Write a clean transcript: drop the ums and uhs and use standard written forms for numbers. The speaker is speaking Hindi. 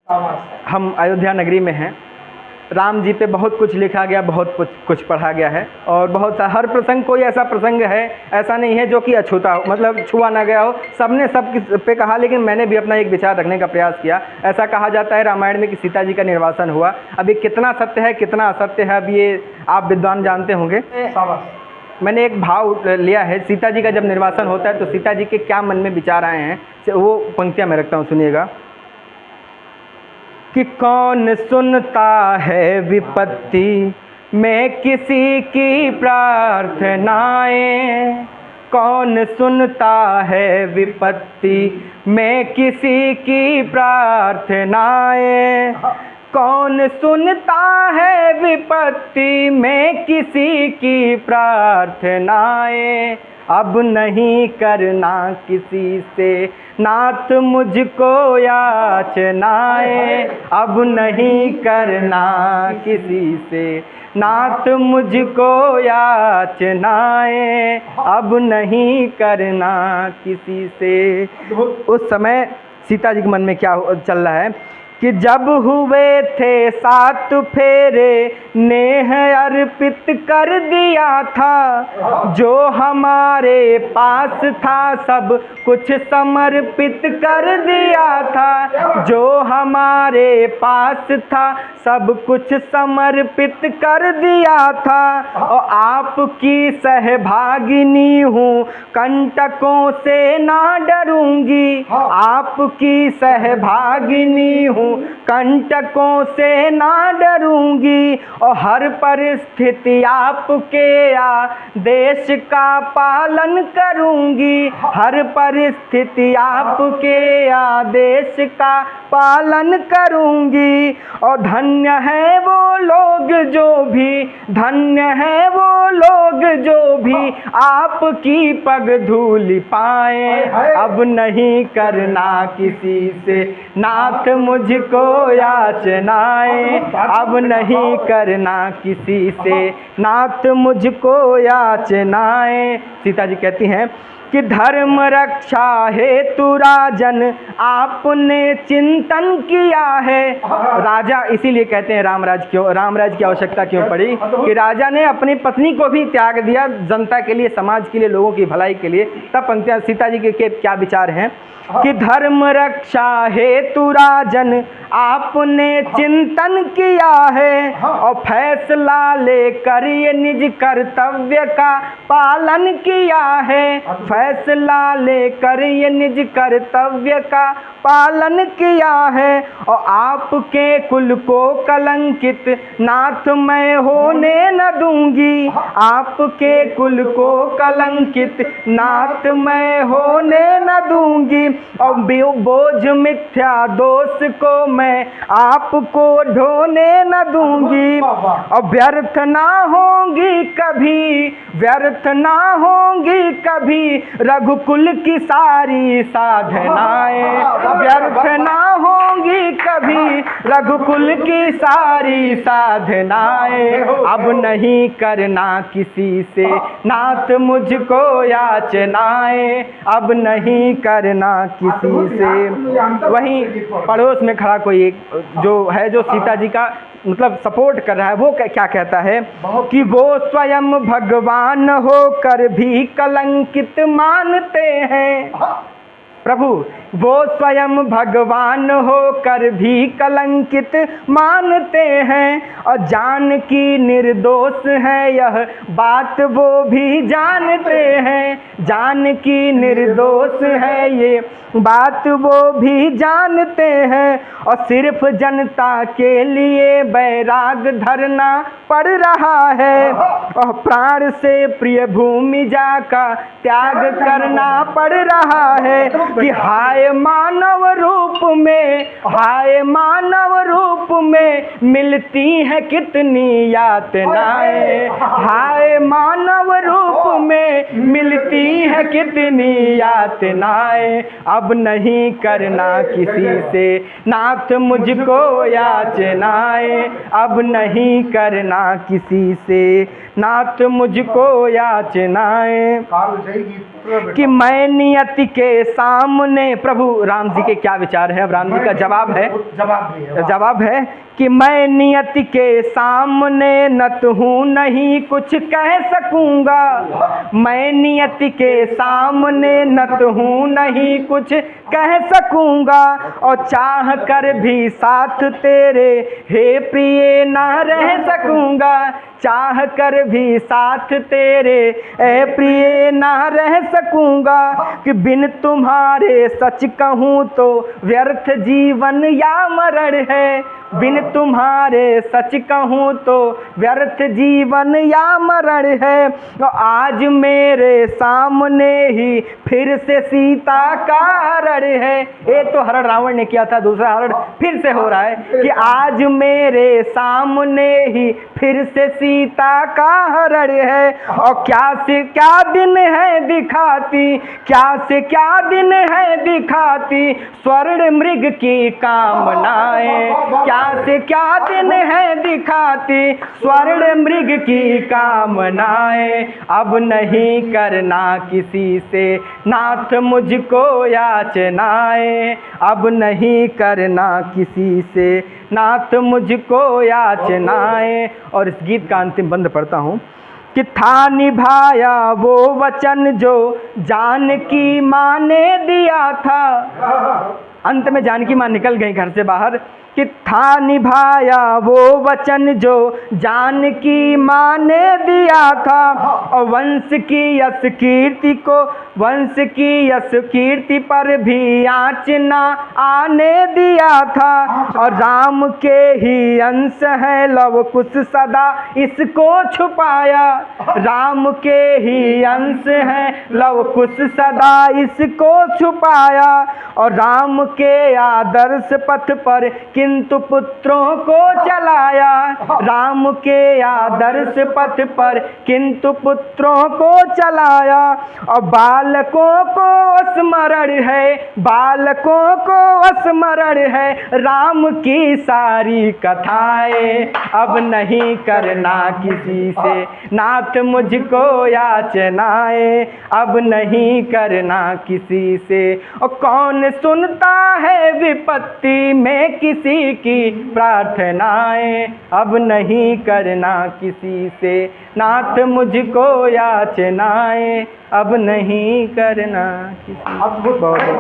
हम अयोध्या नगरी में हैं। राम जी पे बहुत कुछ लिखा गया, बहुत कुछ पढ़ा गया है और बहुत सा हर प्रसंग कोई ऐसा प्रसंग है, ऐसा नहीं है जो कि अछूता हो, मतलब छुआ ना गया हो। सबने सब पे कहा, लेकिन मैंने भी अपना एक विचार रखने का प्रयास किया। ऐसा कहा जाता है रामायण में कि सीता जी का निर्वासन हुआ। अब ये कितना सत्य है कितना असत्य है, अब ये आप विद्वान जानते होंगे। मैंने एक भाव लिया है, सीता जी का जब निर्वासन होता है तो सीता जी के क्या मन में विचार आए हैं, वो पंक्तियाँ मैं रखता हूँ, सुनिएगा। कि कौन सुनता है विपत्ति में किसी की प्रार्थनाएं, कौन सुनता है विपत्ति में किसी की प्रार्थनाएं, कौन सुनता है विपत्ति में किसी की प्रार्थनाएं। अब नहीं करना किसी से नाथ मुझको याचनाएं, अब नहीं करना किसी से नाथ मुझको याचनाएं, अब नहीं करना किसी से। उस समय सीता जी के मन में क्या चल रहा है कि जब हुए थे 7 फेरे नेह अर्पित कर दिया था, जो हमारे पास था सब कुछ समर्पित कर दिया था, जो हमारे पास था सब कुछ समर्पित कर दिया था। और आपकी सहभागिनी हूँ कंटकों से ना डरूंगी, आपकी सहभागिनी हूँ कंटकों से ना डरूंगी। और हर परिस्थिति आपके आदेश का पालन करूंगी, हर परिस्थिति आपके आदेश का पालन करूंगी। और धन्य है वो लोग जो भी, धन्य है वो लोग जो भी आपकी पग धूलि पाए। अब नहीं करना किसी से नाथ मुझको याचनाएं, अब नहीं करना किसी से नाथ मुझको याचनाएं। सीता जी कहती हैं कि धर्म रक्षा हेतु राजन आपने चिंतन किया है। राजा इसीलिए कहते हैं रामराज क्यों, रामराज की आवश्यकता क्यों पड़ी कि राजा ने अपनी पत्नी को भी त्याग दिया जनता के लिए, समाज के लिए, लोगों की भलाई के लिए। तब पंक्तियां सीता जी के क्या विचार हैं कि धर्म रक्षा हेतु राजन आपने चिंतन किया है, और फैसला लेकर ये निज कर्तव्य का पालन किया है, फैसला लेकर ये निज कर्तव्य का पालन किया है। और आपके कुल को कलंकित नाथ मैं होने न दूंगी, आपके कुल को कलंकित नाथ मैं होने न दूंगी। और बोझ मिथ्या दोष को मैं आपको ढोने न दूंगी। और व्यर्थ ना होंगी कभी, व्यर्थ ना होंगी कभी रघुकुल की सारी साधनाएं, व्यर्थ ना होंगी कभी रघुकुल की सारी साधनाएं। अब नहीं करना किसी से नाथ मुझको याचनाएं, अब नहीं करना किसी से। वहीं पड़ोस में खड़ा कोई एक जो है, जो सीता जी का मतलब सपोर्ट कर रहा है, वो क्या कहता है कि वो स्वयं भगवान होकर भी कलंकित मानते हैं। प्रभु वो स्वयं भगवान होकर भी कलंकित मानते हैं, और जानकी निर्दोष है यह बात वो भी जानते हैं, जानकी निर्दोष है ये बात वो भी जानते हैं। और सिर्फ जनता के लिए बैराग धरना पड़ रहा है, और प्राण से प्रिय भूमि जाका त्याग करना पड़ रहा है। कि हाय मानव रूप में, हाय मानव रूप में मिलती है कितनी यातनाएं, हाय मानव रूप में मिलती है कितनी यातनाएं। अब नहीं करना किसी से नाथ मुझको याचनाएं, अब नहीं करना किसी से नाथ मुझको याचनाएं। कि मैं नियति के सामने, प्रभु राम जी के क्या विचार है? अब राम जी का जवाब है कि मैं नियति के सामने नत हूँ, नहीं कुछ कह सकूँगा। मैं नियति के सामने नत हूँ, नहीं कुछ कह सकूँगा। और चाह कर भी साथ तेरे हे प्रिय ना रह सकूँगा। चाह कर भी साथ तेरे ए प्रिय ना रह सकूँगा। कि बिन तुम्हारे सच कहूँ तो व्यर्थ जीवन या मरण है। बिन तुम्हारे सच कहूँ तो व्यर्थ जीवन या मरण है। और आज मेरे सामने ही फिर से सीता का हरण है। एक तो हरण रावण ने किया था, दूसरा हरण फिर से हो रहा है कि आज मेरे सामने ही फिर से सीता का हरण है। और क्या से क्या दिन है दिखाती, क्या से क्या दिन है दिखाती स्वर्ण मृग की कामनाएं। क्या से क्या दिन है दिखाती स्वर्ण मृग की कामनाएं। अब नहीं करना किसी से नाथ मुझको याचनाएं। अब नहीं करना किसी से नाथ मुझको याचनाएं। और इस गीत का अंतिम बंद पढ़ता हूँ कि था निभाया वो वचन जो जानकी माँ ने दिया था। अंत में जानकी माँ निकल गई घर से बाहर कि था निभाया वो वचन जो जानकी माँ ने दिया था। और वंश की यश कीर्ति को, वंश की यश कीर्ति पर भी आँच ना आने दिया था। और राम के ही अंश है लव कुश सदा इसको छुपाया। राम के ही अंश है लव कुश सदा इसको छुपाया। और राम के आदर्श पथ पर किंतु पुत्रों को चलाया। राम के आदर्श पथ पर किंतु पुत्रों को चलाया। और बालकों को स्मरण है, बालकों को स्मरण है राम की सारी कथाएं। अब नहीं करना किसी से नाथ मुझको याचनाएं। अब नहीं करना किसी से। और कौन सुनता है विपत्ति में किसी की प्रार्थनाएं। अब नहीं करना किसी से नाथ मुझको याचनाएं। अब नहीं करना किसी।